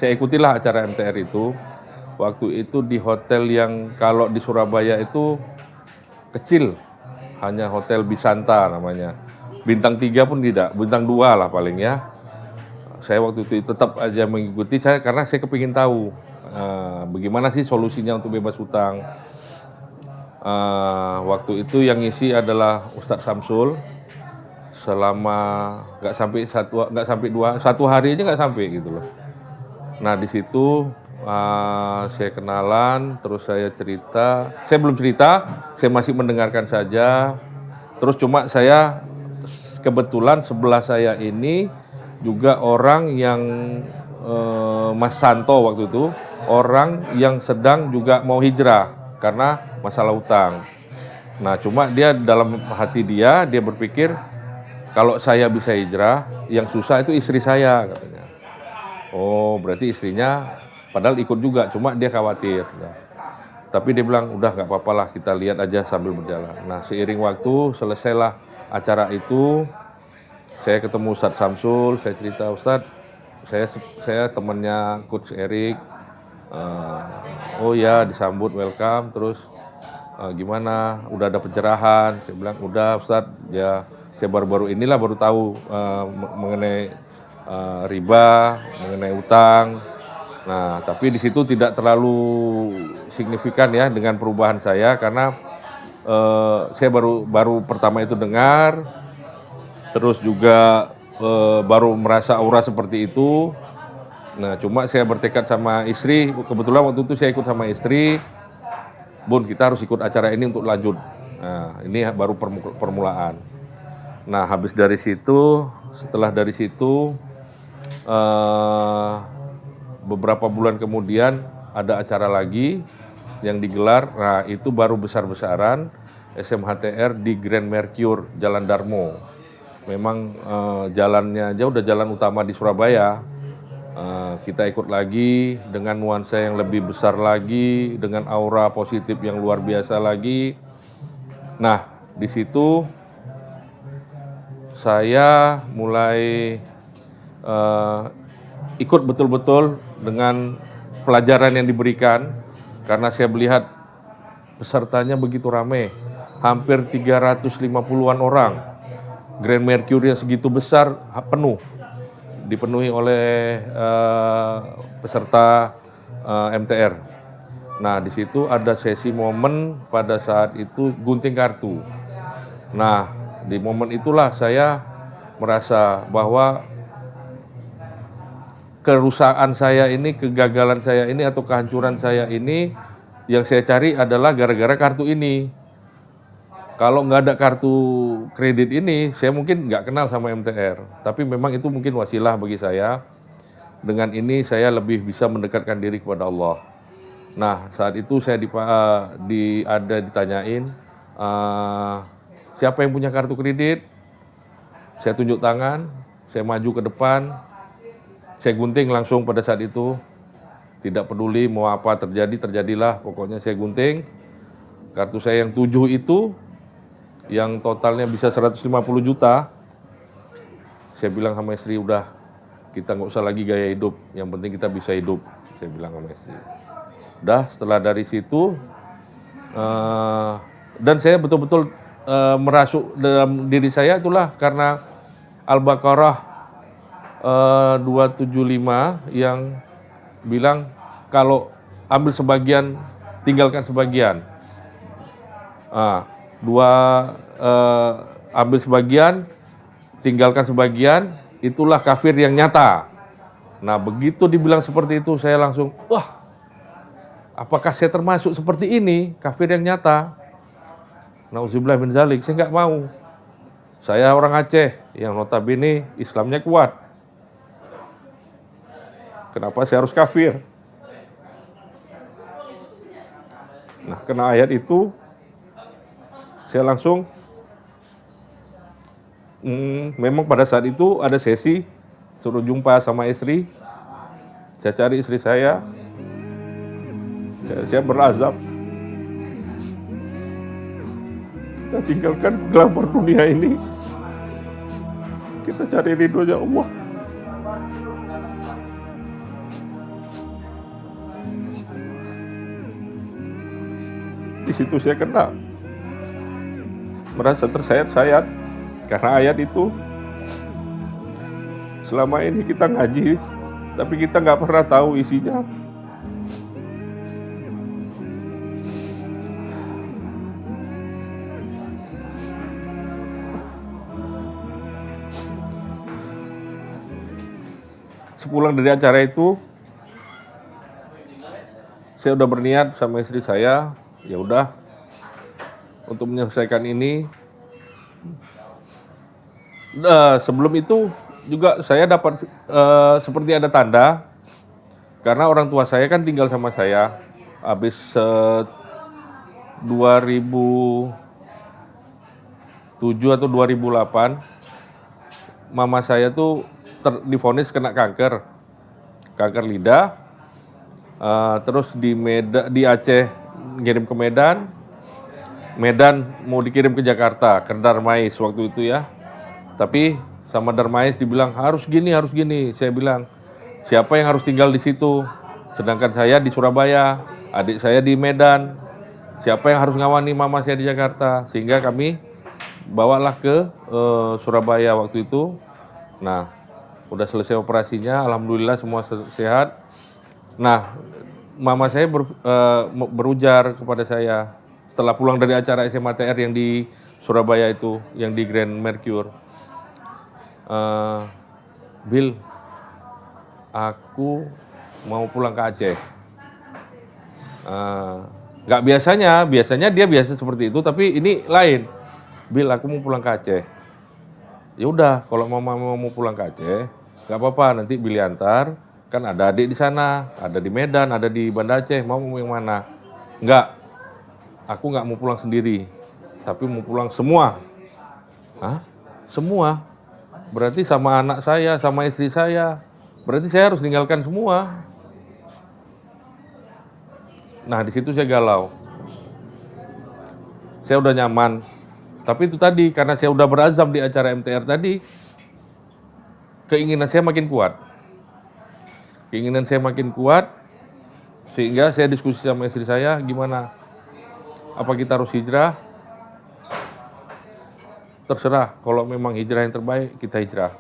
saya ikutilah acara MTR itu. Waktu itu di hotel yang kalau di Surabaya itu kecil, hanya Hotel Bisanta namanya. Bintang 3 pun tidak, bintang 2 lah paling ya. Saya waktu itu tetap aja mengikuti karena saya kepingin tahu bagaimana sih solusinya untuk bebas hutang. Waktu itu yang ngisi adalah Ustadz Samsul selama nggak sampai 1 hari aja nggak sampai gitu loh. Nah di situ saya kenalan, terus saya cerita. Saya belum cerita, saya masih mendengarkan saja. Terus cuma saya kebetulan sebelah saya ini juga orang yang Mas Santo waktu itu, orang yang sedang juga mau hijrah karena masalah utang. Nah cuma dia dalam hati dia berpikir kalau saya bisa hijrah, yang susah itu istri saya katanya. Oh berarti istrinya padahal ikut juga, cuma dia khawatir. Nah, tapi dia bilang, udah nggak apa-apa lah, kita lihat aja sambil berjalan. Nah, seiring waktu, selesailah acara itu, saya ketemu Ustadz Samsul, saya cerita, Ustadz, saya temannya Coach Erik. Oh ya, disambut, welcome, terus gimana, udah ada pencerahan? Saya bilang, udah Ustadz, ya saya baru-baru inilah baru tahu mengenai riba, mengenai utang. Nah, tapi di situ tidak terlalu signifikan ya dengan perubahan saya karena saya baru pertama itu dengar, terus juga baru merasa aura seperti itu. Nah, cuma saya bertekad sama istri, kebetulan waktu itu saya ikut sama istri, Bun, kita harus ikut acara ini untuk lanjut. Nah, ini baru permulaan. Nah, habis dari situ, setelah dari situ beberapa bulan kemudian ada acara lagi yang digelar. Nah itu baru besar-besaran SMHTR di Grand Mercure Jalan Darmo. Memang jalannya aja udah jalan utama di Surabaya. Kita ikut lagi dengan nuansa yang lebih besar lagi, dengan aura positif yang luar biasa lagi. Nah di situ saya mulai ikut betul-betul dengan pelajaran yang diberikan karena saya melihat pesertanya begitu ramai, hampir 350-an orang. Grand Mercure yang segitu besar penuh, dipenuhi oleh peserta MTR. Nah di situ ada sesi momen pada saat itu gunting kartu. Nah di momen itulah saya merasa bahwa kerusakan saya ini, kegagalan saya ini, atau kehancuran saya ini yang saya cari adalah gara-gara kartu ini. Kalau nggak ada kartu kredit ini, saya mungkin nggak kenal sama MTR. Tapi memang itu mungkin wasilah bagi saya. Dengan ini saya lebih bisa mendekatkan diri kepada Allah. Nah saat itu saya ditanyain, siapa yang punya kartu kredit? Saya tunjuk tangan, saya maju ke depan. Saya gunting langsung pada saat itu, tidak peduli mau apa terjadilah, pokoknya saya gunting. Kartu saya yang 7 itu, yang totalnya bisa 150 juta, saya bilang sama istri, udah kita nggak usah lagi gaya hidup, yang penting kita bisa hidup, saya bilang sama istri. Udah setelah dari situ, dan saya betul-betul merasuk dalam diri saya itulah karena Al-Baqarah 275 yang bilang kalau ambil sebagian tinggalkan sebagian. Ambil sebagian tinggalkan sebagian, itulah kafir yang nyata. Nah begitu dibilang seperti itu saya langsung wah, apakah saya termasuk seperti ini, kafir yang nyata? Nauzubillah min zalik, saya nggak mau. Saya orang Aceh yang notabene Islamnya kuat. Kenapa saya harus kafir? Nah, kena ayat itu, saya langsung, memang pada saat itu ada sesi, suruh jumpa sama istri, saya cari istri saya berazam. Kita tinggalkan glamor dunia ini, kita cari ridhonya Allah. Di situ saya kena merasa tersayat-sayat karena ayat itu. Selama ini kita ngaji, tapi kita nggak pernah tahu isinya. Sepulang dari acara itu, saya udah berniat sama istri saya, ya udah untuk menyelesaikan ini. Sebelum itu juga saya dapat seperti ada tanda, karena orang tua saya kan tinggal sama saya. Habis 2007 atau 2008, mama saya tuh divonis kena kanker lidah. Terus di Aceh ngirim ke Medan mau dikirim ke Jakarta, ke Darmais waktu itu ya. Tapi sama Darmais dibilang harus gini. Saya bilang, siapa yang harus tinggal di situ? Sedangkan saya di Surabaya, adik saya di Medan. Siapa yang harus ngawani mama saya di Jakarta? Sehingga kami bawalah ke Surabaya waktu itu. Nah, udah selesai operasinya, alhamdulillah semua sehat. Nah, mama saya berujar kepada saya setelah pulang dari acara SMATR yang di Surabaya itu, yang di Grand Mercure. Bil, aku mau pulang ke Aceh. Gak biasanya dia biasa seperti itu, tapi ini lain. Bil, aku mau pulang ke Aceh. Ya udah, kalau mama mau pulang ke Aceh, gak apa-apa, nanti Billy antar. Kan ada adik di sana, ada di Medan, ada di Banda Aceh. Mau yang mana? Enggak, aku nggak mau pulang sendiri, tapi mau pulang semua. Hah? Semua? Berarti sama anak saya, sama istri saya. Berarti saya harus tinggalkan semua. Nah, di situ saya galau. Saya udah nyaman. Tapi itu tadi, karena saya udah berazam di acara MTR tadi, keinginan saya makin kuat. Sehingga saya diskusi sama istri saya, gimana? Apa kita harus hijrah? Terserah, kalau memang hijrah yang terbaik, kita hijrah.